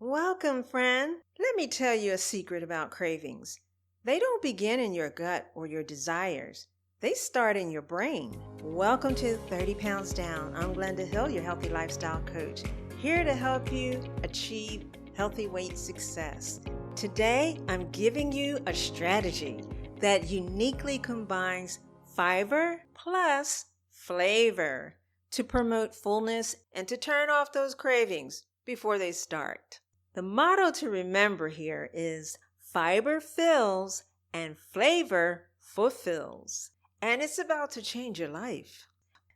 Welcome, friend. Let me tell you a secret about cravings. They don't begin in your gut or your desires, they start in your brain. Welcome to 30 Pounds Down. I'm Glenda Hill, your healthy lifestyle coach, here to help you achieve healthy weight success. Today, I'm giving you a strategy that uniquely combines fiber plus flavor to promote fullness and to turn off those cravings before they start. The motto to remember here is fiber fills and flavor fulfills. And it's about to change your life.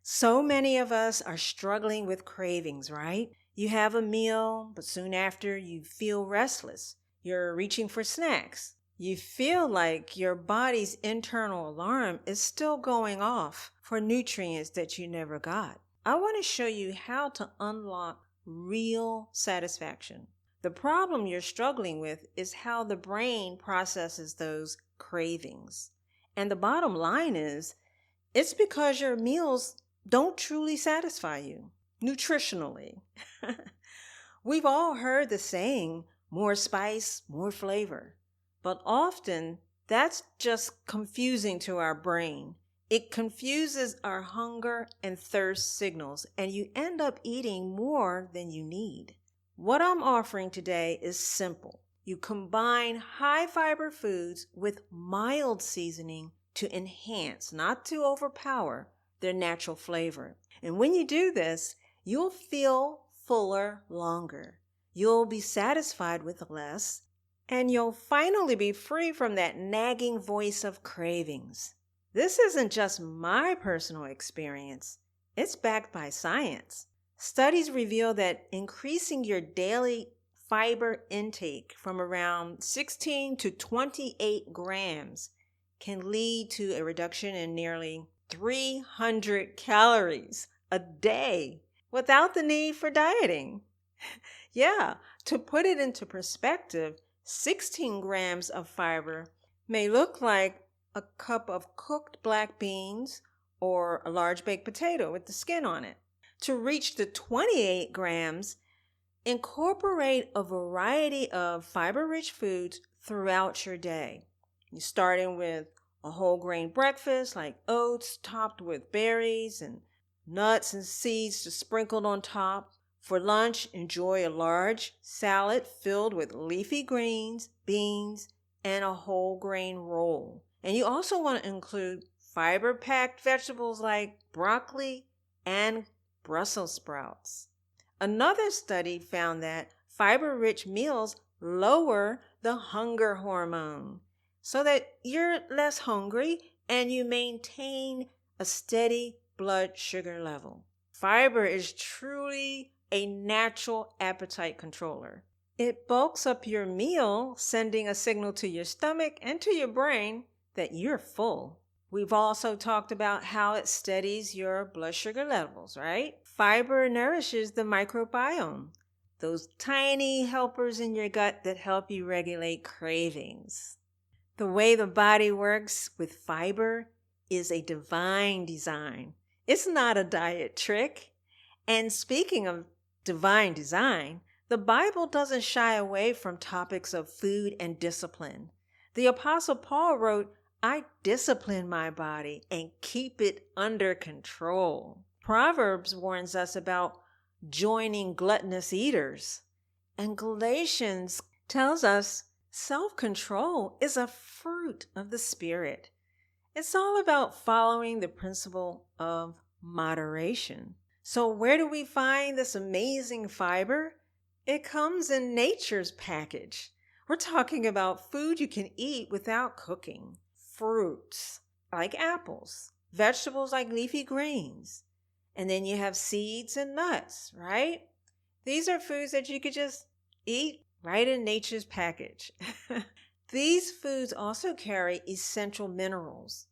So many of us are struggling with cravings, right? You have a meal, but soon after you feel restless. You're reaching for snacks. You feel like your body's internal alarm is still going off for nutrients that you never got. I want to show you how to unlock real satisfaction. The problem you're struggling with is how the brain processes those cravings. And the bottom line is, it's because your meals don't truly satisfy you nutritionally. We've all heard the saying, more spice, more flavor. But often, that's just confusing to our brain. It confuses our hunger and thirst signals, and you end up eating more than you need. What I'm offering today is simple. You combine high fiber foods with mild seasoning to enhance, not to overpower, their natural flavor. And when you do this, you'll feel fuller longer. You'll be satisfied with less, and you'll finally be free from that nagging voice of cravings. This isn't just my personal experience. It's backed by science. Studies reveal that increasing your daily fiber intake from around 16 to 28 grams can lead to a reduction in nearly 300 calories a day without the need for dieting. Yeah, to put it into perspective, 16 grams of fiber may look like a cup of cooked black beans or a large baked potato with the skin on it. To reach the 28 grams, incorporate a variety of fiber-rich foods throughout your day. You're starting with a whole grain breakfast like oats topped with berries and nuts and seeds just sprinkled on top. For lunch, enjoy a large salad filled with leafy greens, beans, and a whole grain roll. And you also want to include fiber-packed vegetables like broccoli and Brussels sprouts. Another study found that fiber-rich meals lower the hunger hormone so that you're less hungry and you maintain a steady blood sugar level. Fiber is truly a natural appetite controller. It bulks up your meal, sending a signal to your stomach and to your brain that you're full. We've also talked about how it steadies your blood sugar levels, right? Fiber nourishes the microbiome, those tiny helpers in your gut that help you regulate cravings. The way the body works with fiber is a divine design. It's not a diet trick. And speaking of divine design, the Bible doesn't shy away from topics of food and discipline. The Apostle Paul wrote, I discipline my body and keep it under control. Proverbs warns us about joining gluttonous eaters. And Galatians tells us self-control is a fruit of the Spirit. It's all about following the principle of moderation. So where do we find this amazing fiber? It comes in nature's package. We're talking about food you can eat without cooking. Fruits like apples, vegetables like leafy greens, and then you have seeds and nuts, right? These are foods that you could just eat right in nature's package. These foods also carry essential minerals,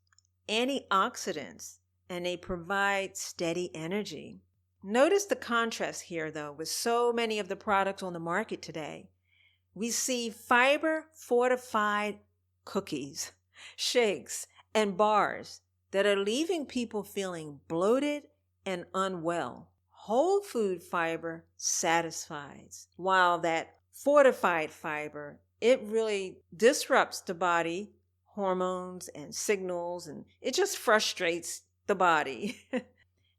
antioxidants, and they provide steady energy. Notice the contrast here, though, with so many of the products on the market today. We see fiber-fortified cookies, shakes, and bars that are leaving people feeling bloated and unwell. Whole food fiber satisfies, while that Fortified Fiber, it really disrupts the body hormones and signals, and it just frustrates the body.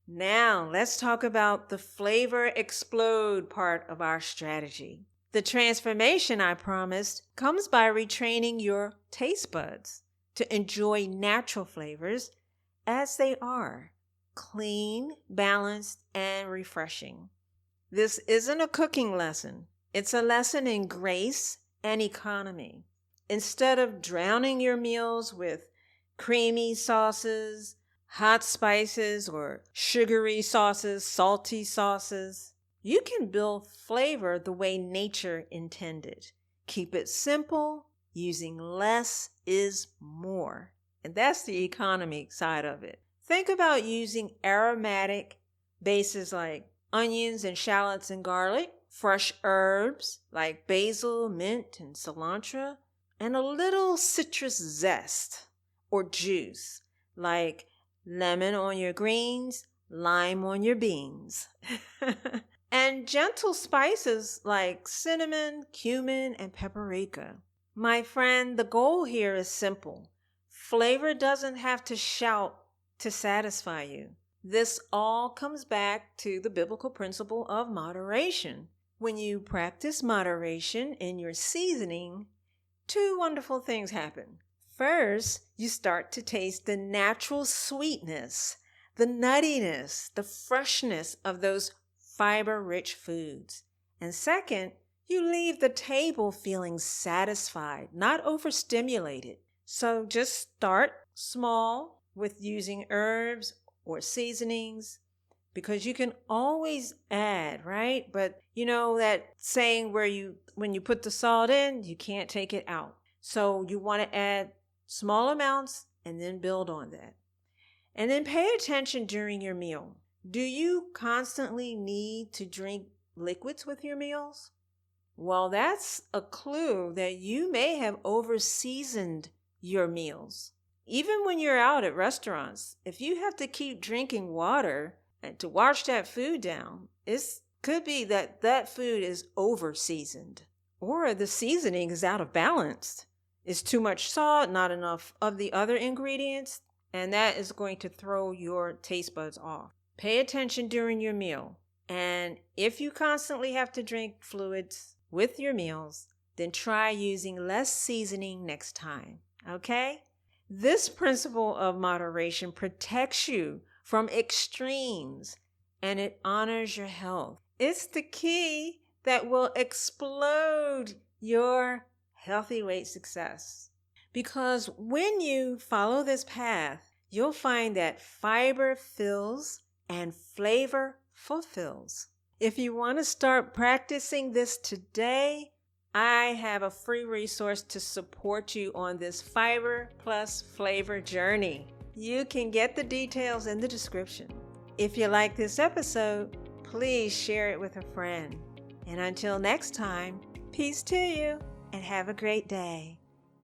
Now, let's talk about the flavor explode part of our strategy. The transformation I promised comes by retraining your taste buds to enjoy natural flavors as they are, clean, balanced, and refreshing. This isn't a cooking lesson. It's a lesson in grace and economy. Instead of drowning your meals with creamy sauces, hot spices, or sugary sauces, salty sauces, you can build flavor the way nature intended. Keep it simple, using less is more. And that's the economy side of it. Think about using aromatic bases like onions and shallots and garlic, fresh herbs like basil, mint, and cilantro, and a little citrus zest or juice like lemon on your greens, lime on your beans. And gentle spices like cinnamon, cumin, and paprika. My friend, the goal here is simple. Flavor doesn't have to shout to satisfy you. This all comes back to the biblical principle of moderation. When you practice moderation in your seasoning, two wonderful things happen. First, you start to taste the natural sweetness, the nuttiness, the freshness of those fiber-rich foods. And second, you leave the table feeling satisfied, not overstimulated. So just start small with using herbs or seasonings, because you can always add, right? But you know that saying where when you put the salt in, you can't take it out. So you want to add small amounts and then build on that. And then pay attention during your meal. Do you constantly need to drink liquids with your meals? Well, that's a clue that you may have over-seasoned your meals. Even when you're out at restaurants, if you have to keep drinking water and to wash that food down, it could be that that food is over-seasoned, or the seasoning is out of balance. It's too much salt, not enough of the other ingredients, and that is going to throw your taste buds off. Pay attention during your meal. And if you constantly have to drink fluids with your meals, then try using less seasoning next time, okay? This principle of moderation protects you from extremes, and it honors your health. It's the key that will explode your healthy weight success. Because when you follow this path, you'll find that fiber fills and flavor fulfills. If you want to start practicing this today, I have a free resource to support you on this fiber plus flavor journey. You can get the details in the description. If you like this episode, please share it with a friend. And until next time, peace to you and have a great day.